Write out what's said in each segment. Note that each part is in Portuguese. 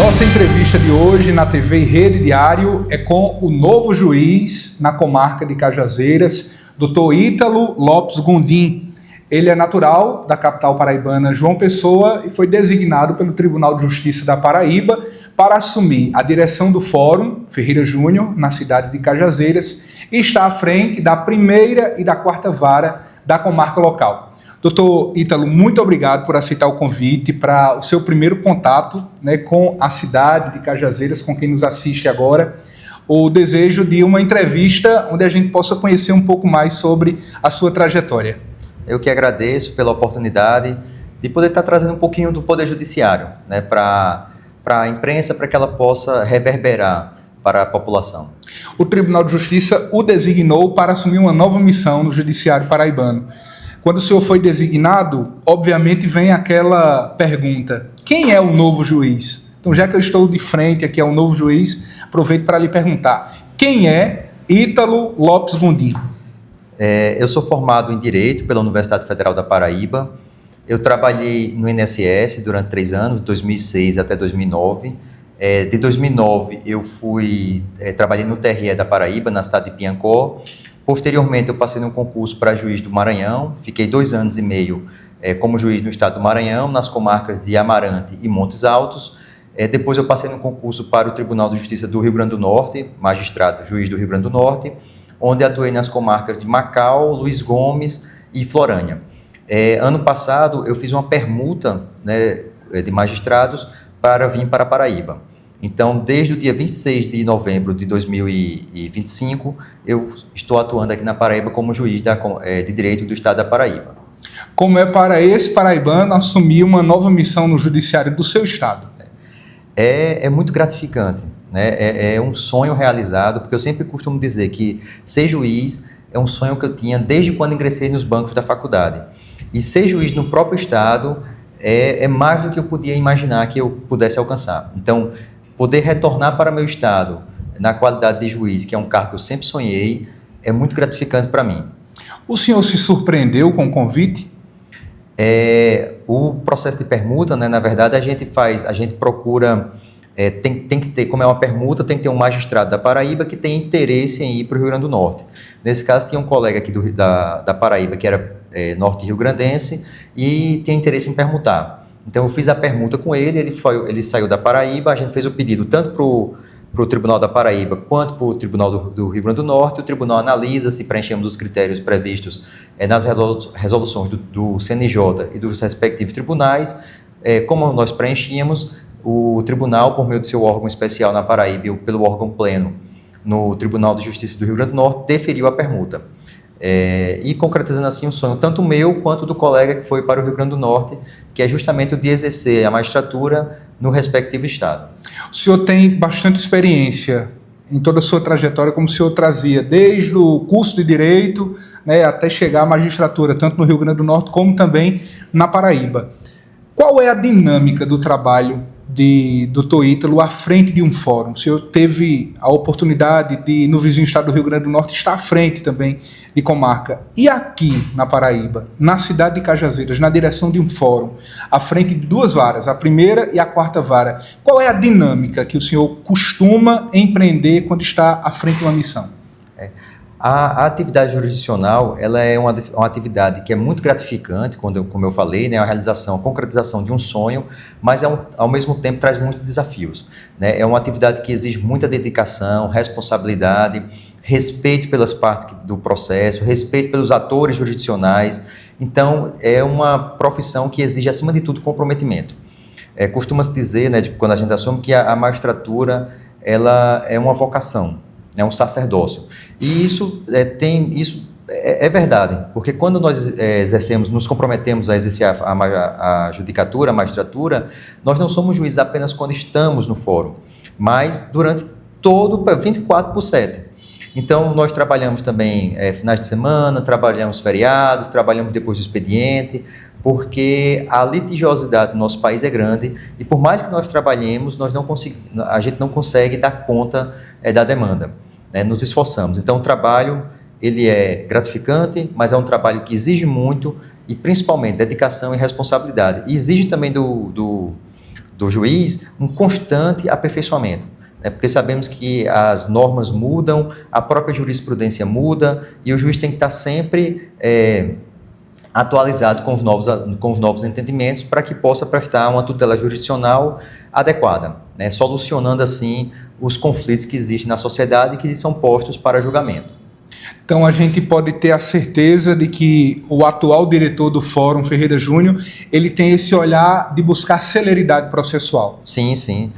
Nossa entrevista de hoje na TV e Rede Diário é com o novo juiz na comarca de Cajazeiras, Dr. Ítalo Lopes Gondim. Ele é natural da capital paraibana João Pessoa e foi designado pelo Tribunal de Justiça da Paraíba para assumir a direção do Fórum Ferreira Júnior na cidade de Cajazeiras e está à frente da primeira e da quarta vara da comarca local. Doutor Ítalo, muito obrigado por aceitar o convite para o seu primeiro contato, com a cidade de Cajazeiras, com quem nos assiste agora, o desejo de uma entrevista onde a gente possa conhecer um pouco mais sobre a sua trajetória. Eu que agradeço pela oportunidade de poder estar trazendo um pouquinho do Poder Judiciário, para a imprensa, para que ela possa reverberar para a população. O Tribunal de Justiça o designou para assumir uma nova missão no Judiciário paraibano. Quando o senhor foi designado, obviamente vem aquela pergunta: quem é o novo juiz? Então, já que eu estou de frente aqui ao novo juiz, aproveito para lhe perguntar: quem é Ítalo Lopes Gondim? Eu sou formado em Direito pela Universidade Federal da Paraíba. Eu trabalhei no INSS durante 3 anos, de 2006 até 2009. De 2009, eu trabalhei no TRE da Paraíba, na cidade de Piancó. Posteriormente, eu passei num concurso para juiz do Maranhão. Fiquei 2 anos e meio como juiz no estado do Maranhão, nas comarcas de Amarante e Montes Altos. Depois, eu passei num concurso para o Tribunal de Justiça do Rio Grande do Norte, magistrado, juiz do Rio Grande do Norte, onde atuei nas comarcas de Macau, Luiz Gomes e Florânia. Ano passado, eu fiz uma permuta de magistrados para vir para a Paraíba. Então, desde o dia 26 de novembro de 2025, eu estou atuando aqui na Paraíba como juiz de Direito do Estado da Paraíba. Como é para esse paraibano assumir uma nova missão no judiciário do seu estado? É muito gratificante, é um sonho realizado, porque eu sempre costumo dizer que ser juiz é um sonho que eu tinha desde quando ingressei nos bancos da faculdade. E ser juiz no próprio estado é mais do que eu podia imaginar que eu pudesse alcançar. Então, poder retornar para meu estado na qualidade de juiz, que é um cargo que eu sempre sonhei, é muito gratificante para mim. O senhor se surpreendeu com o convite? O processo de permuta, na verdade, a gente procura, tem que ter, como é uma permuta, tem que ter um magistrado da Paraíba que tem interesse em ir para o Rio Grande do Norte. Nesse caso, tinha um colega aqui da Paraíba que era norte rio-grandense e tinha interesse em permutar. Então, eu fiz a permuta com ele, ele saiu da Paraíba, a gente fez o pedido tanto para o Tribunal da Paraíba quanto para o Tribunal do Rio Grande do Norte. O Tribunal analisa se preenchemos os critérios previstos nas resoluções do CNJ e dos respectivos tribunais. Como nós preenchíamos, o Tribunal, por meio do seu órgão especial na Paraíba e pelo órgão pleno no Tribunal de Justiça do Rio Grande do Norte, deferiu a permuta. E concretizando assim um sonho, tanto meu quanto do colega que foi para o Rio Grande do Norte, que é justamente o de exercer a magistratura no respectivo estado. O senhor tem bastante experiência em toda a sua trajetória, como o senhor trazia, desde o curso de Direito, até chegar à magistratura, tanto no Rio Grande do Norte como também na Paraíba. Qual é a dinâmica do trabalho de Dr. Ítalo à frente de um fórum? O senhor teve a oportunidade de, no vizinho estado do Rio Grande do Norte, estar à frente também de comarca. E aqui na Paraíba, na cidade de Cajazeiras, na direção de um fórum, à frente de 2 varas, a primeira e a quarta vara, qual é a dinâmica que o senhor costuma empreender quando está à frente de uma missão? A atividade jurisdicional, ela é uma atividade que é muito gratificante, como eu falei, a realização, a concretização de um sonho, mas ao mesmo tempo traz muitos desafios. É uma atividade que exige muita dedicação, responsabilidade, respeito pelas partes do processo, respeito pelos atores jurisdicionais. Então, é uma profissão que exige, acima de tudo, comprometimento. Costuma-se dizer, quando a gente assume, que a magistratura ela é uma vocação, é um sacerdócio. E isso é verdade, porque quando nós nos comprometemos a exercer a judicatura, a magistratura, nós não somos juízes apenas quando estamos no fórum, mas durante todo 24/7. Então, nós trabalhamos também finais de semana, trabalhamos feriados, trabalhamos depois do expediente, porque a litigiosidade do nosso país é grande e por mais que nós trabalhemos, a gente não consegue dar conta da demanda. Nos esforçamos. Então, o trabalho ele é gratificante, mas é um trabalho que exige muito e, principalmente, dedicação e responsabilidade. E exige também do do juiz um constante aperfeiçoamento. Porque sabemos que as normas mudam, a própria jurisprudência muda e o juiz tem que estar sempre atualizado com os novos entendimentos para que possa prestar uma tutela jurisdicional adequada, né? Solucionando assim os conflitos que existem na sociedade e que são postos para julgamento. Então a gente pode ter a certeza de que o atual diretor do Fórum, Ferreira Júnior, ele tem esse olhar de buscar celeridade processual. Sim, sim.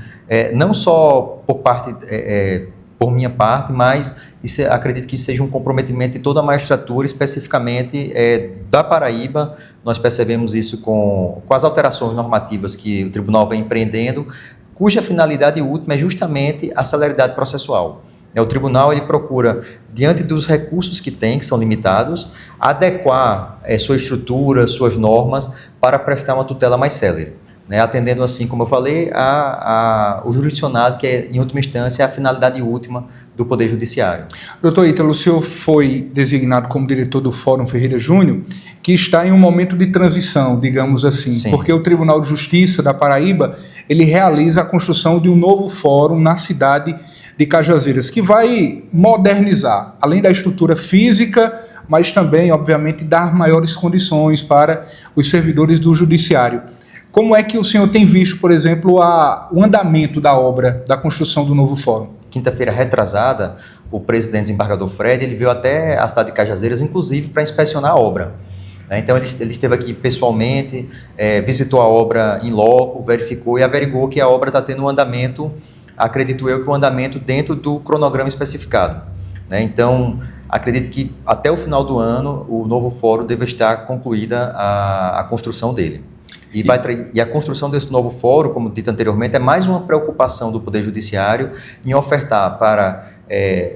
Não só por minha parte, mas acredito que seja um comprometimento de toda a magistratura, especificamente da Paraíba. Nós percebemos isso com as alterações normativas que o tribunal vem empreendendo, cuja finalidade última é justamente a celeridade processual. O tribunal ele procura, diante dos recursos que tem, que são limitados, adequar sua estrutura, suas normas, para prestar uma tutela mais célere, né? Atendendo assim, como eu falei, o jurisdicionado, que é, em última instância, a finalidade última do Poder Judiciário. Doutor Ítalo, o senhor foi designado como diretor do Fórum Ferreira Júnior, que está em um momento de transição, digamos assim. Sim. Porque o Tribunal de Justiça da Paraíba, ele realiza a construção de um novo fórum na cidade de Cajazeiras, que vai modernizar, além da estrutura física, mas também, obviamente, dar maiores condições para os servidores do judiciário. Como é que o senhor tem visto, por exemplo, o andamento da obra, da construção do novo fórum? Quinta-feira retrasada, o presidente desembargador Fred, ele veio até a cidade de Cajazeiras, inclusive para inspecionar a obra. Então ele esteve aqui pessoalmente, visitou a obra em loco, verificou e averigou que a obra está tendo um andamento, acredito eu, que um andamento dentro do cronograma especificado, né? Então, acredito que até o final do ano o novo fórum deve estar concluída a construção dele. E a construção desse novo fórum, como dito anteriormente, é mais uma preocupação do Poder Judiciário em ofertar para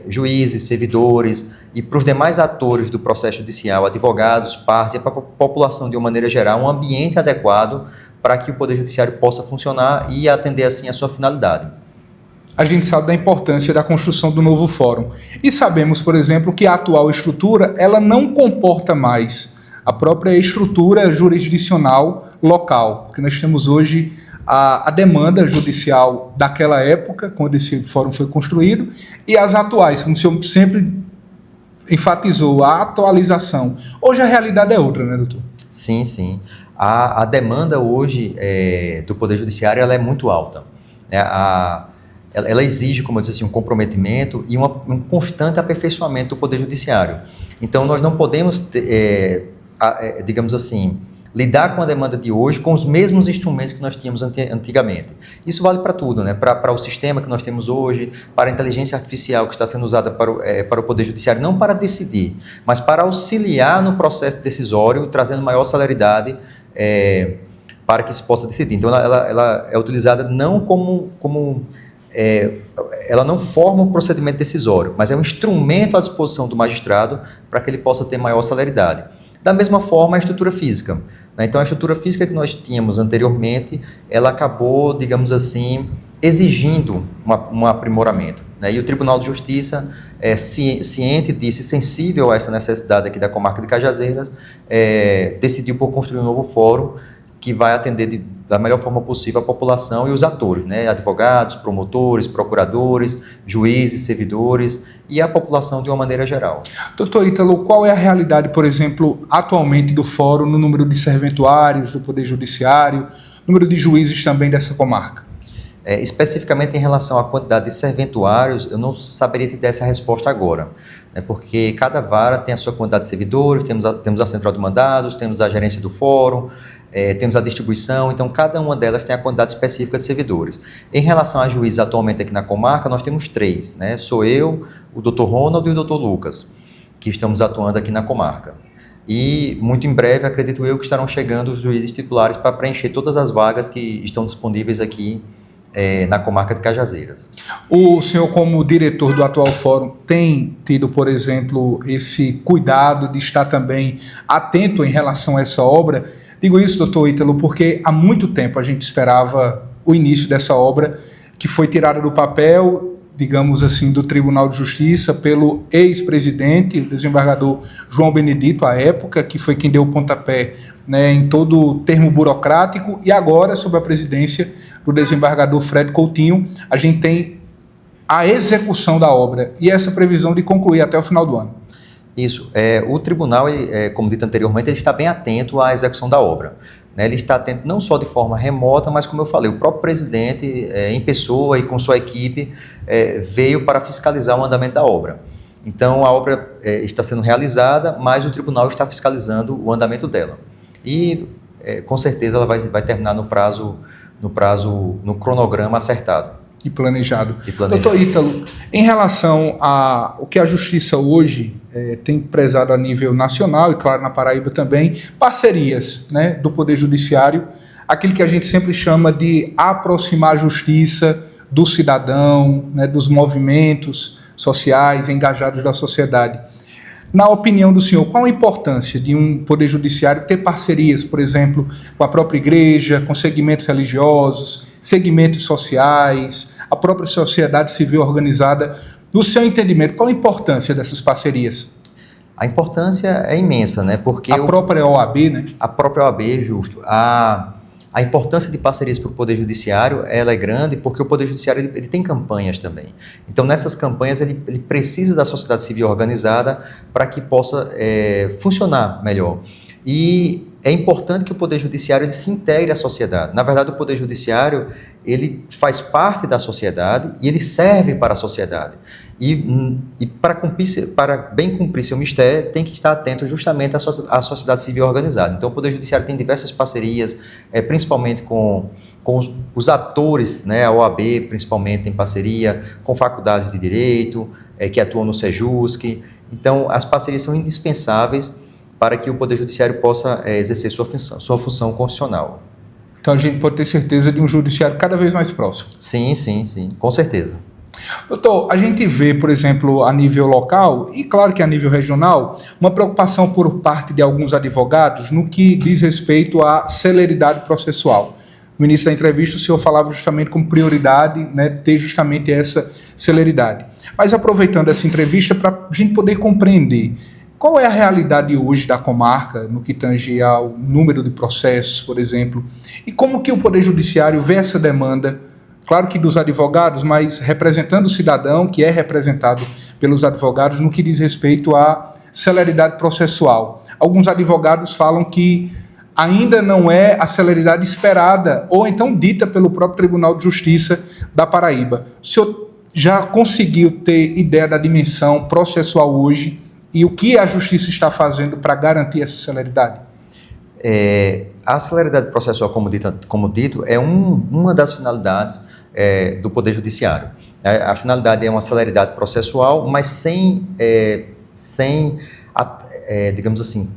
juízes, servidores e para os demais atores do processo judicial, advogados, partes e para a população de uma maneira geral, um ambiente adequado para que o Poder Judiciário possa funcionar e atender assim a sua finalidade. A gente sabe da importância da construção do novo fórum. E sabemos, por exemplo, que a atual estrutura ela não comporta mais a própria estrutura jurisdicional local, porque nós temos hoje a demanda judicial daquela época, quando esse fórum foi construído, e as atuais, como o senhor sempre enfatizou, a atualização. Hoje a realidade é outra, né, doutor? Sim, sim. A demanda hoje do Poder Judiciário ela é muito alta. Ela exige, como eu disse assim, um comprometimento e um constante aperfeiçoamento do Poder Judiciário. Então, nós não podemos, digamos assim, lidar com a demanda de hoje com os mesmos instrumentos que nós tínhamos antigamente. Isso vale para tudo, né? Para o sistema que nós temos hoje, para a inteligência artificial que está sendo usada para o Poder Judiciário, não para decidir, mas para auxiliar no processo decisório, trazendo maior celeridade para que se possa decidir. Então, ela é utilizada não ela não forma um procedimento decisório, mas é um instrumento à disposição do magistrado para que ele possa ter maior celeridade. Da mesma forma, a estrutura física, né? Então, a estrutura física que nós tínhamos anteriormente, ela acabou, digamos assim, exigindo um aprimoramento, né? E o Tribunal de Justiça, ciente disso e sensível a essa necessidade aqui da comarca de Cajazeiras, decidiu por construir um novo fórum que vai atender da melhor forma possível a população e os atores, né? Advogados, promotores, procuradores, juízes, servidores e a população de uma maneira geral. Doutor Ítalo, qual é a realidade, por exemplo, atualmente do fórum no número de serventuários do Poder Judiciário, número de juízes também dessa comarca? Especificamente em relação à quantidade de serventuários, eu não saberia te dar essa resposta agora, né? Porque cada vara tem a sua quantidade de servidores, temos a central de mandados, temos a gerência do fórum, temos a distribuição, então cada uma delas tem a quantidade específica de servidores. Em relação a juízes atualmente aqui na comarca, nós temos 3, né? Sou eu, o Dr. Ronald e o Dr. Lucas, que estamos atuando aqui na comarca. E muito em breve, acredito eu, que estarão chegando os juízes titulares para preencher todas as vagas que estão disponíveis aqui na comarca de Cajazeiras. O senhor, como diretor do atual fórum, tem tido, por exemplo, esse cuidado de estar também atento em relação a essa obra? Digo isso, doutor Ítalo, porque há muito tempo a gente esperava o início dessa obra, que foi tirada do papel, digamos assim, do Tribunal de Justiça pelo ex-presidente, o desembargador João Benedito, à época, que foi quem deu o pontapé, né, em todo o termo burocrático, e agora, sob a presidência do desembargador Fred Coutinho, a gente tem a execução da obra e essa previsão de concluir até o final do ano. Isso. O tribunal, como dito anteriormente, ele está bem atento à execução da obra. Né? Ele está atento não só de forma remota, mas, como eu falei, o próprio presidente, em pessoa e com sua equipe, veio para fiscalizar o andamento da obra. Então, a obra está sendo realizada, mas o tribunal está fiscalizando o andamento dela. E, com certeza, ela vai terminar no cronograma acertado. E planejado. Doutor Ítalo, em relação ao que a Justiça hoje tem prezado a nível nacional e, claro, na Paraíba também, parcerias, né, do Poder Judiciário, aquilo que a gente sempre chama de aproximar a Justiça do cidadão, né, dos movimentos sociais engajados da sociedade. Na opinião do senhor, qual a importância de um Poder Judiciário ter parcerias, por exemplo, com a própria igreja, com segmentos religiosos, segmentos sociais, a própria sociedade civil organizada? No seu entendimento, qual a importância dessas parcerias? A importância é imensa, né? Porque a própria OAB, né? A própria OAB, justo. A importância de parcerias para o Poder Judiciário, ela é grande porque o Poder Judiciário ele tem campanhas também. Então, nessas campanhas, ele precisa da sociedade civil organizada para que possa funcionar melhor. E é importante que o Poder Judiciário ele se integre à sociedade. Na verdade, o Poder Judiciário ele faz parte da sociedade e ele serve para a sociedade. E para bem cumprir seu mistério, tem que estar atento justamente à sociedade civil organizada. Então, o Poder Judiciário tem diversas parcerias, principalmente com os atores, né? A OAB, principalmente, tem parceria com faculdades de direito, que atuam no Sejusc. Então, as parcerias são indispensáveis para que o Poder Judiciário possa exercer sua função constitucional. Então, a gente pode ter certeza de um judiciário cada vez mais próximo. Sim, com certeza. Doutor, a gente vê, por exemplo, a nível local, e claro que a nível regional, uma preocupação por parte de alguns advogados no que diz respeito à celeridade processual. No início da entrevista, o senhor falava justamente como prioridade, né, ter justamente essa celeridade. Mas aproveitando essa entrevista, para a gente poder compreender qual é a realidade hoje da comarca, no que tange ao número de processos, por exemplo, e como que o Poder Judiciário vê essa demanda, claro que dos advogados, mas representando o cidadão, que é representado pelos advogados, no que diz respeito à celeridade processual. Alguns advogados falam que ainda não é a celeridade esperada, ou então dita pelo próprio Tribunal de Justiça da Paraíba. O senhor já conseguiu ter ideia da dimensão processual hoje e o que a Justiça está fazendo para garantir essa celeridade? A celeridade processual, como dito, é uma das finalidades do Poder Judiciário. A finalidade é uma celeridade processual, mas sem digamos assim,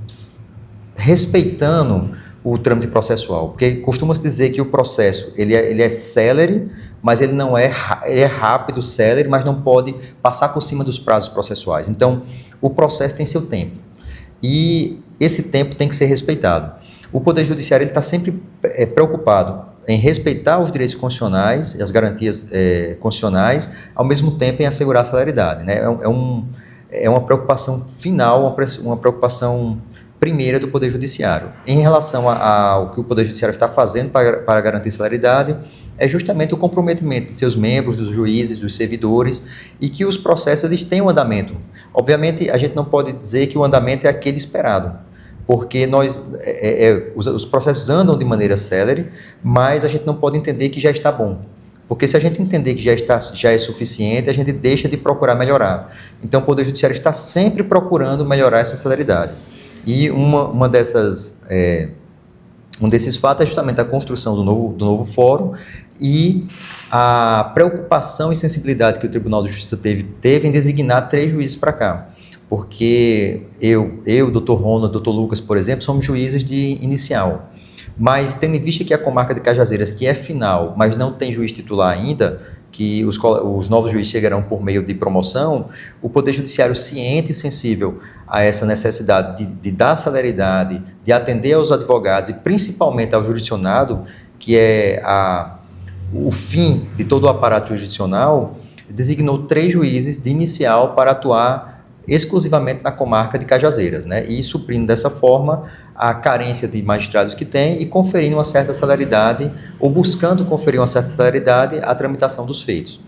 respeitando o trâmite processual. Porque costuma-se dizer que o processo ele é célere, mas ele não ele é rápido, célere, mas não pode passar por cima dos prazos processuais. Então, o processo tem seu tempo. E esse tempo tem que ser respeitado. O Poder Judiciário está sempre preocupado em respeitar os direitos constitucionais e as garantias constitucionais, ao mesmo tempo em assegurar a celeridade. Né? É uma preocupação final, uma preocupação primeira do Poder Judiciário. Em relação ao que o Poder Judiciário está fazendo para garantir celeridade, é justamente o comprometimento de seus membros, dos juízes, dos servidores, e que os processos eles têm um andamento. Obviamente, a gente não pode dizer que o andamento é aquele esperado, porque os processos andam de maneira célere, mas a gente não pode entender que já está bom. Porque se a gente entender que já é suficiente, a gente deixa de procurar melhorar. Então, o Poder Judiciário está sempre procurando melhorar essa celeridade. E um desses fatos é justamente a construção do novo fórum e a preocupação e sensibilidade que o Tribunal de Justiça teve em designar 3 juízes para cá. Porque eu, Dr. Ronald, Dr. Lucas, por exemplo, somos juízes de inicial. Mas, tendo em vista que a comarca de Cajazeiras, que é final, mas não tem juiz titular ainda, que os novos juízes chegarão por meio de promoção, o Poder Judiciário ciente e sensível a essa necessidade de dar celeridade, de atender aos advogados e principalmente ao jurisdicionado, que é o fim de todo o aparato jurisdicional, designou 3 juízes de inicial para atuar exclusivamente na comarca de Cajazeiras, né? E suprindo dessa forma a carência de magistrados que tem e conferindo uma certa celeridade, ou buscando conferir uma certa celeridade à tramitação dos feitos.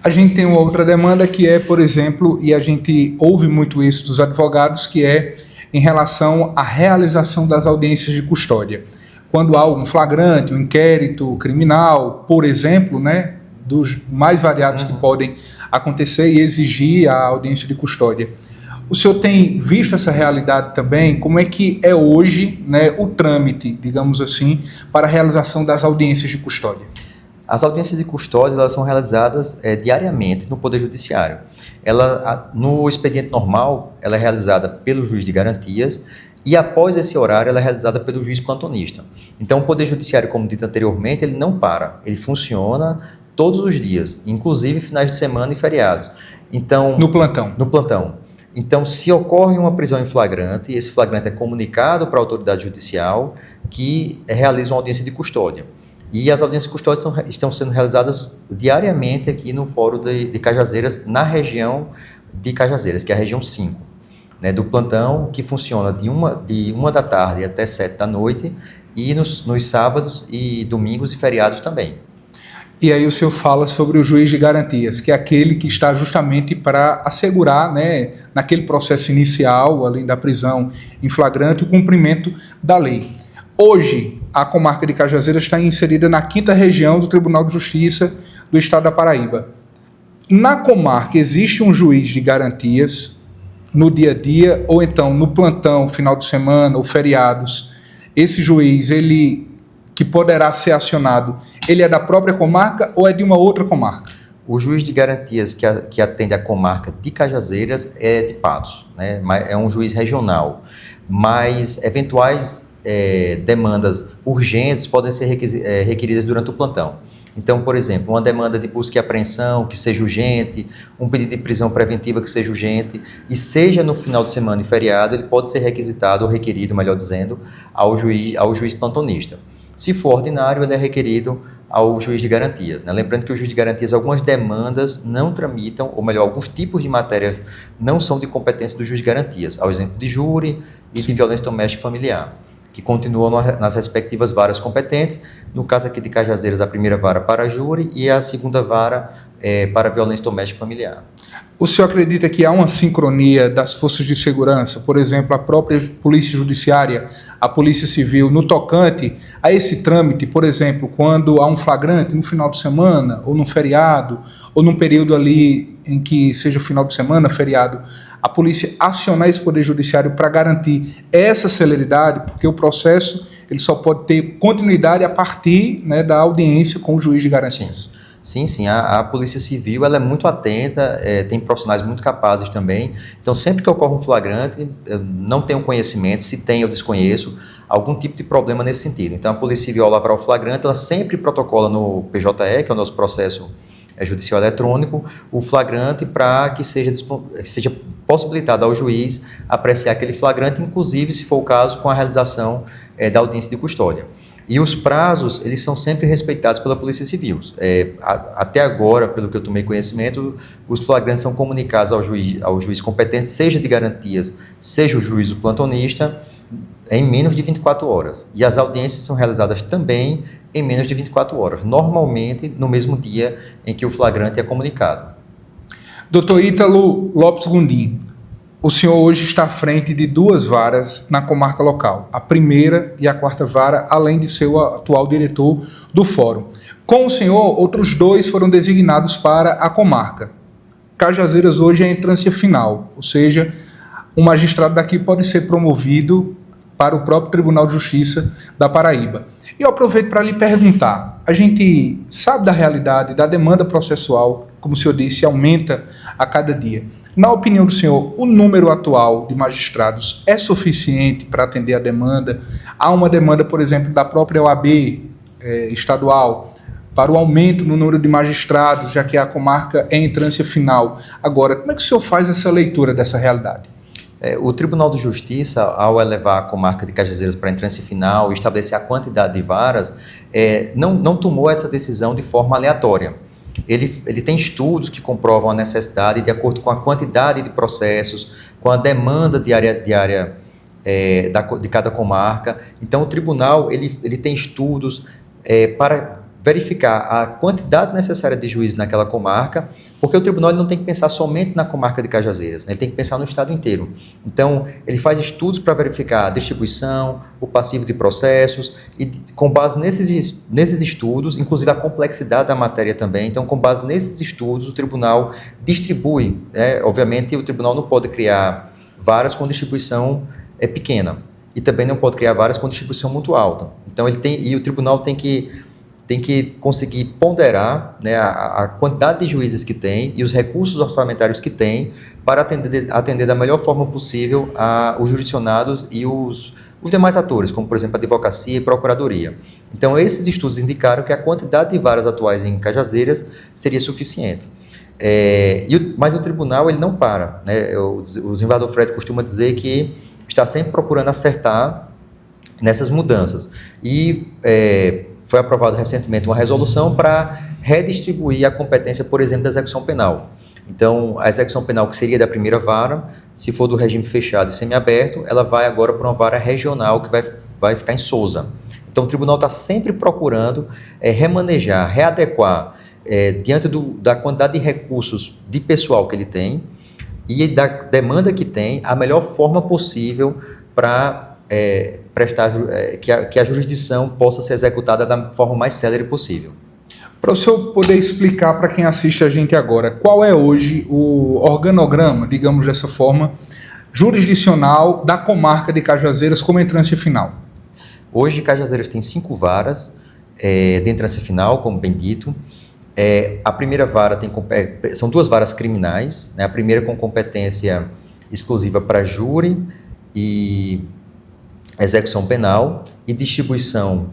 A gente tem uma outra demanda que é, por exemplo, e a gente ouve muito isso dos advogados, que é em relação à realização das audiências de custódia. Quando há um flagrante, um inquérito criminal, por exemplo, né, dos mais variados que podem acontecer e exigir a audiência de custódia. O senhor tem visto essa realidade também? Como é que é hoje, né, o trâmite, digamos assim, para a realização das audiências de custódia? As audiências de custódia elas são realizadas diariamente no Poder Judiciário. No expediente normal, ela é realizada pelo juiz de garantias e após esse horário ela é realizada pelo juiz plantonista. Então o Poder Judiciário, como dito anteriormente, ele não para, ele funciona todos os dias, inclusive finais de semana e feriados. Então, no plantão? No plantão. Então, se ocorre uma prisão em flagrante, esse flagrante é comunicado para a autoridade judicial que realiza uma audiência de custódia. E as audiências de custódia estão sendo realizadas diariamente aqui no Fórum de Cajazeiras, na região de Cajazeiras, que é a região 5, né, do plantão, que funciona de uma da tarde até 7 da noite, e nos sábados e domingos e feriados também. E aí o senhor fala sobre o juiz de garantias, que é aquele que está justamente para assegurar, né, naquele processo inicial, além da prisão em flagrante, o cumprimento da lei. Hoje, a comarca de Cajazeiras está inserida na 5ª região do Tribunal de Justiça do Estado da Paraíba. Na comarca existe um juiz de garantias no dia a dia, ou então no plantão, final de semana ou feriados. Esse juiz, ele que poderá ser acionado, ele é da própria comarca ou é de uma outra comarca? O juiz de garantias que atende a comarca de Cajazeiras é de Patos, né? É um juiz regional, mas eventuais demandas urgentes podem ser requeridas durante o plantão. Então, por exemplo, uma demanda de busca e apreensão que seja urgente, um pedido de prisão preventiva que seja urgente, e seja no final de semana e feriado, ele pode ser requisitado ou requerido, melhor dizendo, ao juiz plantonista. Se for ordinário, ele é requerido ao juiz de garantias, né? Lembrando que o juiz de garantias, algumas demandas não tramitam, ou melhor, alguns tipos de matérias não são de competência do juiz de garantias, ao exemplo de júri e de violência doméstica e familiar, que continuam nas respectivas varas competentes. No caso aqui de Cajazeiras, a primeira vara para júri e a segunda vara para violência doméstica e familiar. O senhor acredita que há uma sincronia das forças de segurança, por exemplo, a própria Polícia Judiciária, a Polícia Civil, no tocante a esse trâmite, por exemplo, quando há um flagrante no final de semana, ou num feriado, ou num período ali em que seja final de semana, feriado, a polícia acionar esse Poder Judiciário para garantir essa celeridade, porque o processo ele só pode ter continuidade a partir, né, da audiência com o juiz de garantias? Sim, a Polícia Civil ela é muito atenta, tem profissionais muito capazes também. Então, sempre que ocorre um flagrante, eu não tenho conhecimento, se tem eu desconheço, algum tipo de problema nesse sentido. Então, a Polícia Civil, ao lavrar o flagrante, ela sempre protocola no PJE, que é o nosso processo judicial eletrônico, o flagrante para que seja possibilitado ao juiz apreciar aquele flagrante, inclusive, se for o caso, com a realização da audiência de custódia. E os prazos, eles são sempre respeitados pela Polícia Civil. Até agora, pelo que eu tomei conhecimento, os flagrantes são comunicados ao juiz competente, seja de garantias, seja o juiz o plantonista, em menos de 24 horas. E as audiências são realizadas também em menos de 24 horas, normalmente no mesmo dia em que o flagrante é comunicado. Dr. Ítalo Lopes Gondim, o senhor hoje está à frente de 2 varas na comarca local, a 1ª e a 4ª vara, além de ser o atual diretor do fórum. Com o senhor, outros 2 foram designados para a comarca. Cajazeiras hoje é a entrância final, ou seja, um magistrado daqui pode ser promovido para o próprio Tribunal de Justiça da Paraíba. E eu aproveito para lhe perguntar, a gente sabe da realidade, da demanda processual, como o senhor disse, aumenta a cada dia. Na opinião do senhor, o número atual de magistrados é suficiente para atender a demanda? Há uma demanda, por exemplo, da própria OAB estadual para o aumento no número de magistrados, já que a comarca é em entrância final. Agora, como é que o senhor faz essa leitura dessa realidade? O Tribunal de Justiça, ao elevar a comarca de Cajazeiras para a entrância final e estabelecer a quantidade de varas, não tomou essa decisão de forma aleatória. ele tem estudos que comprovam a necessidade de acordo com a quantidade de processos, com a demanda diária de cada comarca. Então, o tribunal ele tem estudos para verificar a quantidade necessária de juízes naquela comarca, porque o tribunal ele não tem que pensar somente na comarca de Cajazeiras, né? Ele tem que pensar no estado inteiro. Então, ele faz estudos para verificar a distribuição, o passivo de processos, e com base nesses estudos, inclusive a complexidade da matéria também, então, com base nesses estudos, o tribunal distribui, né? Obviamente, o tribunal não pode criar varas com distribuição pequena, e também não pode criar varas com distribuição muito alta. Então, o tribunal tem que conseguir ponderar, né, a quantidade de juízes que tem e os recursos orçamentários que tem para atender da melhor forma possível os jurisdicionados e os demais atores, como, por exemplo, a advocacia e procuradoria. Então, esses estudos indicaram que a quantidade de varas atuais em Cajazeiras seria suficiente. Mas o tribunal ele não para, né? O desembargador Fred costuma dizer que está sempre procurando acertar nessas mudanças. E foi aprovada recentemente uma resolução para redistribuir a competência, por exemplo, da execução penal. Então, a execução penal que seria da primeira vara, se for do regime fechado e semiaberto, ela vai agora para uma vara regional que vai ficar em Sousa. Então, o tribunal está sempre procurando remanejar, readequar, diante da quantidade de recursos de pessoal que ele tem e da demanda que tem, a melhor forma possível para que a jurisdição possa ser executada da forma mais célere possível. Para o senhor poder explicar para quem assiste a gente agora, qual é hoje o organograma, digamos dessa forma, jurisdicional da comarca de Cajazeiras como entrância final? Hoje, Cajazeiras tem 5 varas de entrância final, como bem dito. A primeira vara são 2 varas criminais, né? A primeira com competência exclusiva para júri e execução penal e distribuição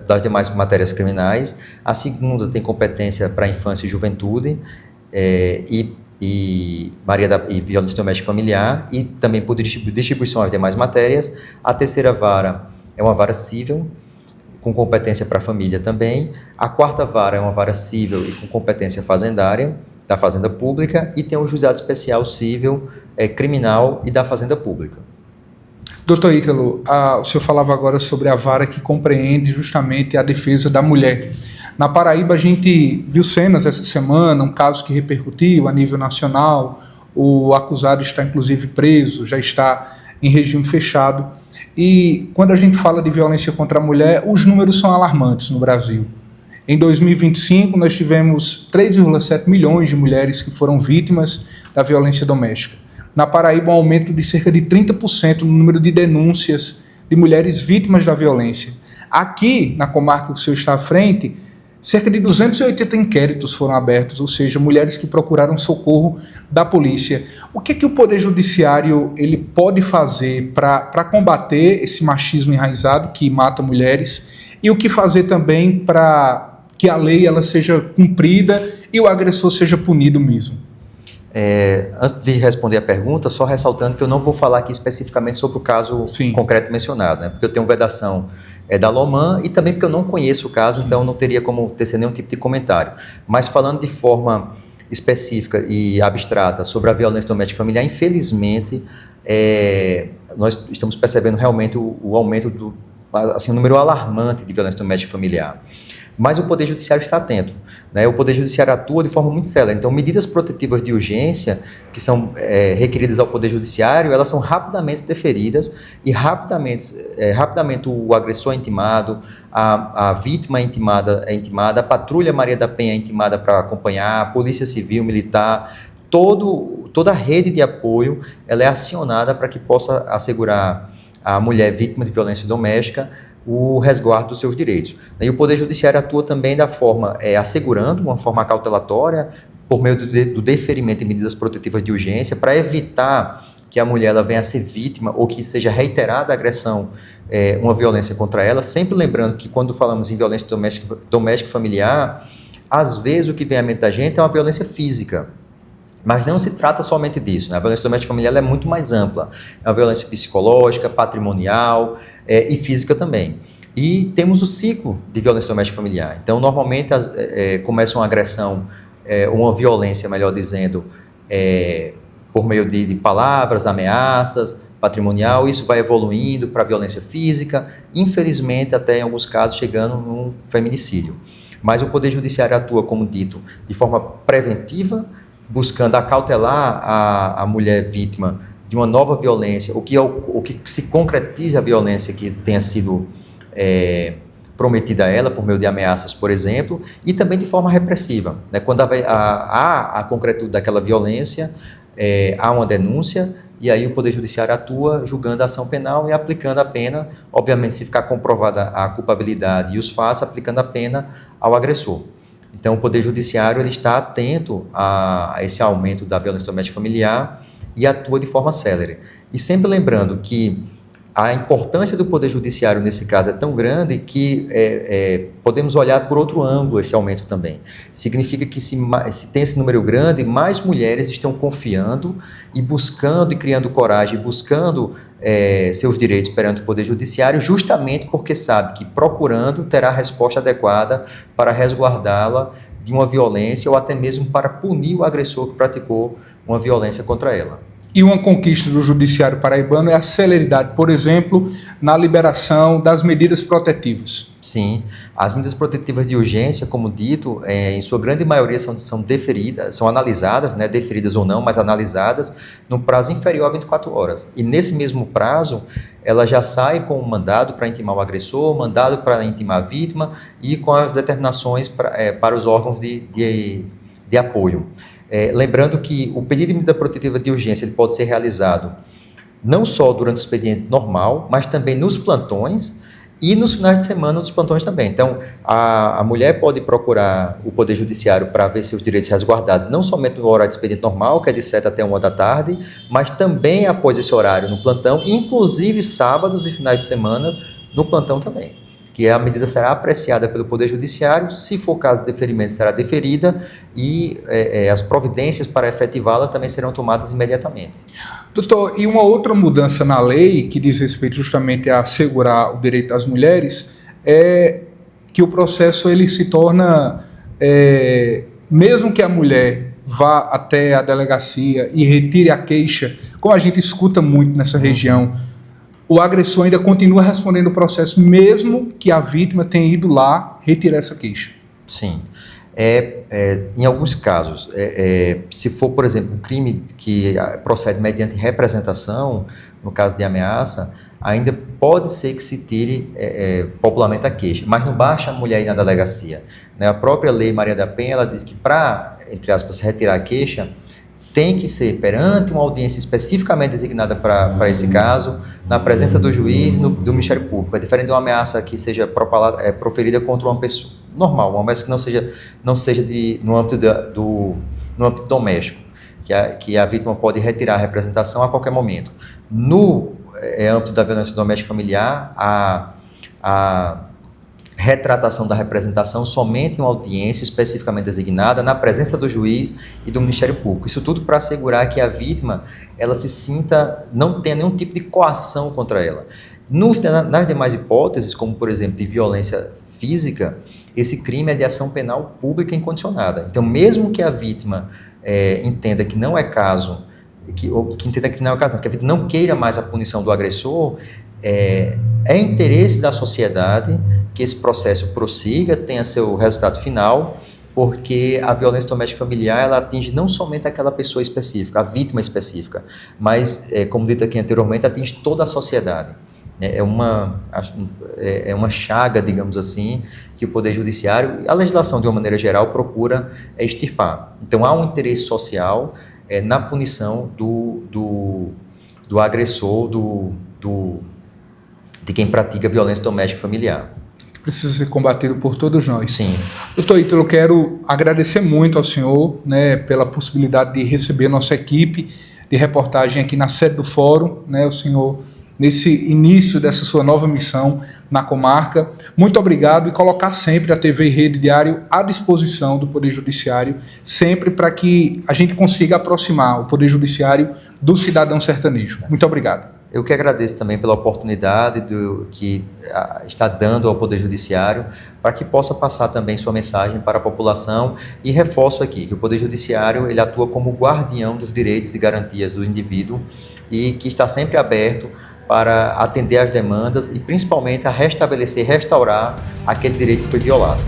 das demais matérias criminais. A segunda tem competência para infância e juventude e violência doméstica e familiar e também por distribuição às demais matérias. A terceira vara é uma vara civil com competência para a família também. A quarta vara é uma vara civil e com competência fazendária, da Fazenda Pública, e tem o juizado especial civil, criminal e da Fazenda Pública. Doutor Ítalo, o senhor falava agora sobre a vara que compreende justamente a defesa da mulher. Na Paraíba, a gente viu cenas essa semana, um caso que repercutiu a nível nacional, o acusado está inclusive preso, já está em regime fechado. E quando a gente fala de violência contra a mulher, os números são alarmantes no Brasil. Em 2025, nós tivemos 3,7 milhões de mulheres que foram vítimas da violência doméstica. Na Paraíba, um aumento de cerca de 30% no número de denúncias de mulheres vítimas da violência. Aqui, na comarca que o senhor está à frente, cerca de 280 inquéritos foram abertos, ou seja, mulheres que procuraram socorro da polícia. O que o Poder Judiciário ele pode fazer para combater esse machismo enraizado que mata mulheres e o que fazer também para que a lei ela seja cumprida e o agressor seja punido mesmo? Antes de responder a pergunta, só ressaltando que eu não vou falar aqui especificamente sobre o caso concreto mencionado, né? Porque eu tenho vedação da Loman e também porque eu não conheço o caso, então não teria como tecer nenhum tipo de comentário. Mas falando de forma específica e abstrata sobre a violência doméstica familiar, infelizmente, nós estamos percebendo realmente o aumento um número alarmante de violência doméstica familiar. Mas o Poder Judiciário está atento, né? O Poder Judiciário atua de forma muito célere. Então, medidas protetivas de urgência que são requeridas ao Poder Judiciário, elas são rapidamente deferidas e rapidamente o agressor é intimado, a vítima é intimada, a Patrulha Maria da Penha é intimada para acompanhar, a Polícia Civil, Militar, toda a rede de apoio ela é acionada para que possa assegurar a mulher vítima de violência doméstica o resguardo dos seus direitos. E o Poder Judiciário atua também da forma, assegurando uma forma cautelatória, por meio do deferimento de medidas protetivas de urgência, para evitar que a mulher ela venha a ser vítima ou que seja reiterada a agressão, uma violência contra ela, sempre lembrando que quando falamos em violência doméstica familiar, às vezes o que vem à mente da gente é uma violência física. Mas não se trata somente disso, né? A violência doméstica familiar é muito mais ampla. É uma violência psicológica, patrimonial e física também. E temos o ciclo de violência doméstica familiar. Então, normalmente, começa uma agressão, uma violência, melhor dizendo, por meio de palavras, ameaças, patrimonial, isso vai evoluindo para violência física, infelizmente, até em alguns casos, chegando num feminicídio. Mas o Poder Judiciário atua, como dito, de forma preventiva, buscando acautelar a mulher vítima de uma nova violência, o que se concretiza a violência que tenha sido prometida a ela por meio de ameaças, por exemplo, e também de forma repressiva. Né? Quando há a concretude daquela violência, há uma denúncia, e aí o Poder Judiciário atua julgando a ação penal e aplicando a pena, obviamente, se ficar comprovada a culpabilidade e os fatos, aplicando a pena ao agressor. Então, o Poder Judiciário ele está atento a esse aumento da violência doméstica familiar e atua de forma célere. E sempre lembrando que a importância do Poder Judiciário nesse caso é tão grande que podemos olhar por outro ângulo esse aumento também. Significa que se tem esse número grande, mais mulheres estão confiando e buscando e criando coragem, buscando seus direitos perante o Poder Judiciário, justamente porque sabe que procurando terá a resposta adequada para resguardá-la de uma violência ou até mesmo para punir o agressor que praticou uma violência contra ela. E uma conquista do Judiciário paraibano é a celeridade, por exemplo, na liberação das medidas protetivas. Sim, as medidas protetivas de urgência, como dito, em sua grande maioria são deferidas, são analisadas, né, deferidas ou não, mas analisadas no prazo inferior a 24 horas. E nesse mesmo prazo, ela já sai com um mandado para intimar o agressor, mandado para intimar a vítima e com as determinações para os órgãos de apoio. Lembrando que o pedido de medida protetiva de urgência ele pode ser realizado não só durante o expediente normal, mas também nos plantões e nos finais de semana dos plantões também. Então, a mulher pode procurar o Poder Judiciário para ver seus direitos resguardados, não somente no horário de expediente normal, que é de 7 até 1 da tarde, mas também após esse horário no plantão, inclusive sábados e finais de semana no plantão também. Que a medida será apreciada pelo Poder Judiciário, se for caso de deferimento, será deferida e as providências para efetivá-la também serão tomadas imediatamente. Doutor, e uma outra mudança na lei que diz respeito justamente a assegurar o direito das mulheres é que o processo ele se torna, mesmo que a mulher vá até a delegacia e retire a queixa, como a gente escuta muito nessa região, o agressor ainda continua respondendo o processo, mesmo que a vítima tenha ido lá retirar essa queixa. Sim. Em alguns casos, se for, por exemplo, um crime que procede mediante representação, no caso de ameaça, ainda pode ser que se tire popularmente a queixa, mas não basta a mulher ir na delegacia. Né? A própria Lei Maria da Penha, ela diz que para, entre aspas, retirar a queixa, tem que ser perante uma audiência especificamente designada para esse caso, na presença do juiz e do Ministério Público. É diferente de uma ameaça que seja proferida contra uma pessoa normal, uma ameaça que não seja no âmbito no âmbito doméstico, que a vítima pode retirar a representação a qualquer momento. No âmbito da violência doméstica familiar, a retratação da representação somente em uma audiência especificamente designada, na presença do juiz e do Ministério Público. Isso tudo para assegurar que a vítima ela se sinta, não tenha nenhum tipo de coação contra ela. Nas demais hipóteses, como por exemplo de violência física, esse crime é de ação penal pública incondicionada. Então, mesmo que a vítima entenda que não é caso, que entenda que não é caso, que a vítima não queira mais a punição do agressor, é interesse da sociedade que esse processo prossiga, tenha seu resultado final, porque a violência doméstica familiar ela atinge não somente aquela pessoa específica, a vítima específica, mas, como dito aqui anteriormente, atinge toda a sociedade. É uma chaga, digamos assim, que o Poder Judiciário, a legislação de uma maneira geral, procura extirpar. Então, há um interesse social na punição do agressor, de quem pratica violência doméstica familiar. Precisa ser combatido por todos nós. Sim. Doutor Ítalo, eu quero agradecer muito ao senhor, né, pela possibilidade de receber nossa equipe de reportagem aqui na sede do Fórum, né, o senhor nesse início dessa sua nova missão na comarca. Muito obrigado e colocar sempre a TV Rede Diário à disposição do Poder Judiciário, sempre para que a gente consiga aproximar o Poder Judiciário do cidadão sertanejo. Muito obrigado. Eu que agradeço também pela oportunidade que está dando ao Poder Judiciário para que possa passar também sua mensagem para a população, e reforço aqui que o Poder Judiciário ele atua como guardião dos direitos e garantias do indivíduo e que está sempre aberto para atender às demandas e principalmente a restabelecer, restaurar aquele direito que foi violado.